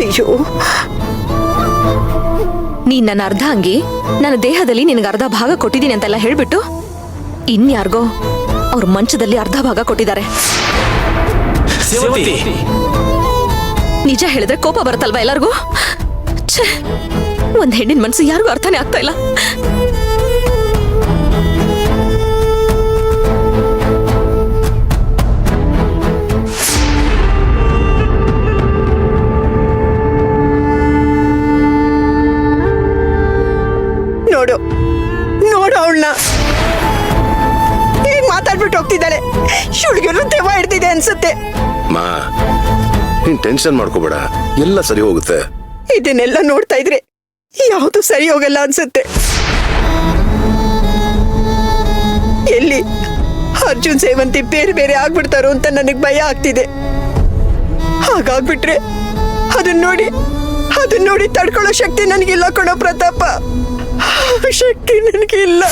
ಅಯ್ಯೋ, ನೀನ್ ನನ್ನ ಅರ್ಧ ಅಂಗಿ ನನ್ನ ದೇಹದಲ್ಲಿ ನಿನಗೆ ಅರ್ಧ ಭಾಗ ಕೊಟ್ಟಿದ್ದೀನಿ ಅಂತೆಲ್ಲ ಹೇಳ್ಬಿಟ್ಟು ಇನ್ಯಾರ್ಗೋ ಅವ್ರ ಮಂಚದಲ್ಲಿ ಅರ್ಧ ಭಾಗ ಕೊಟ್ಟಿದ್ದಾರೆ. ನಿಜ ಹೇಳಿದ್ರೆ ಕೋಪ ಬರುತ್ತಲ್ವಾ ಎಲ್ಲರಿಗೂ? ಒಂದ್ ಹೆಣ್ಣಿನ ಮನ್ಸು ಯಾರಿಗೂ ಅರ್ಥನೇ ಆಗ್ತಾ ಇಲ್ಲ. ನೋಡು ನೋಡು ಅವಳನ್ನ ಹೇಗ್ ಮಾತಾಡ್ಬಿಟ್ಟು ಹೋಗ್ತಿದ್ದಾಳೆ. ಶುಳ್ಗಿರು ದೆವ್ವ ಹಿಡ್ದಿದೆ ಅನ್ಸುತ್ತೆ. ಮಾ, ನೀನ್ ಟೆನ್ಷನ್ ಮಾಡ್ಕೋಬೇಡ, ಎಲ್ಲ ಸರಿ ಹೋಗುತ್ತೆ. ಇದನ್ನೆಲ್ಲ ನೋಡ್ತಾ ಇದ್ರೆ ಯಾವುದು ಸರಿ ಹೋಗಲ್ಲ ಅನ್ಸುತ್ತೆ. ಎಲ್ಲಿ ಅರ್ಜುನ್ ಸೇವಂತಿ ಬೇರೆ ಬೇರೆ ಆಗ್ಬಿಡ್ತಾರೋ ಅಂತ ನನಗ್ ಭಯ ಆಗ್ತಿದೆ. ಹಾಗಾಗ್ಬಿಟ್ರೆ ಅದನ್ನ ನೋಡಿ ತಡ್ಕೊಳ್ಳೋ ಶಕ್ತಿ ನನಗಿಲ್ಲ ಕಣೋ ಪ್ರತಾಪ. ಶಕ್ತಿ ನನಗಿಲ್ಲ.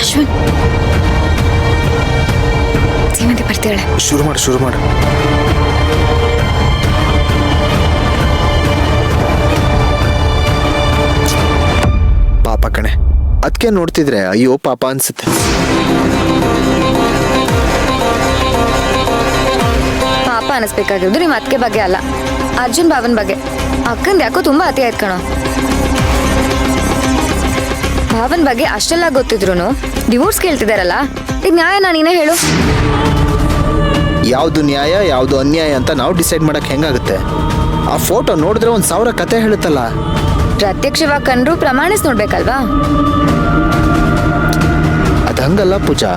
ಅಶ್ವಿನ್, ಸೇವಂತಿ ಬರ್ತಾಳೆ. ಶುರು ಮಾಡು. ಪಾಪ ಕಣೆ, ಅದಕ್ಕೆ ನೋಡ್ತಿದ್ರೆ ಅಯ್ಯೋ ಪಾಪ ಅನ್ಸುತ್ತೆ. ಪಾಪ ಅನಿಸ್ಬೇಕಾಗಿರೋದು ನಿಮ್ಮ ಅತ್ತಿಗೆ ಬಗ್ಗೆ ಅಲ್ಲ, ಅರ್ಜುನ್ ಭಾವನ್ ಬಗ್ಗೆ. ಅಕ್ಕಂದು ಯಾಕೋ ತುಂಬಾ ಅತಿ ಆಯ್ತು ಕಣೋ. ಭಾವನ್ ಬಗ್ಗೆ ಅಷ್ಟೆಲ್ಲ ಗೊತ್ತಿದ್ರು ಡಿವೋರ್ಸ್ ಕೇಳ್ತಿದಾರಲ್ಲ, ಇದು ನ್ಯಾಯನಾ? ನೀನೇ ಹೇಳು. ಯಾವ್ದು ನ್ಯಾಯ ಯಾವ್ದು ಅನ್ಯಾಯ ಅಂತ ನಾವು ಡಿಸೈಡ್ ಮಾಡಕ್ ಹೆಂಗಾಗುತ್ತೆ? ಆ ಫೋಟೋ ನೋಡಿದ್ರೆ 1000 ಕತೆ ಹೇಳುತ್ತಲ್ಲ. ಪ್ರತ್ಯಕ್ಷವಾಗಿ ಕಂಡ್ರು ಪ್ರಮಾಣಿಸಿ ನೋಡ್ಬೇಕಲ್ವಾ? ಅದ್ ಹಂಗಲ್ಲ ಪೂಜಾ.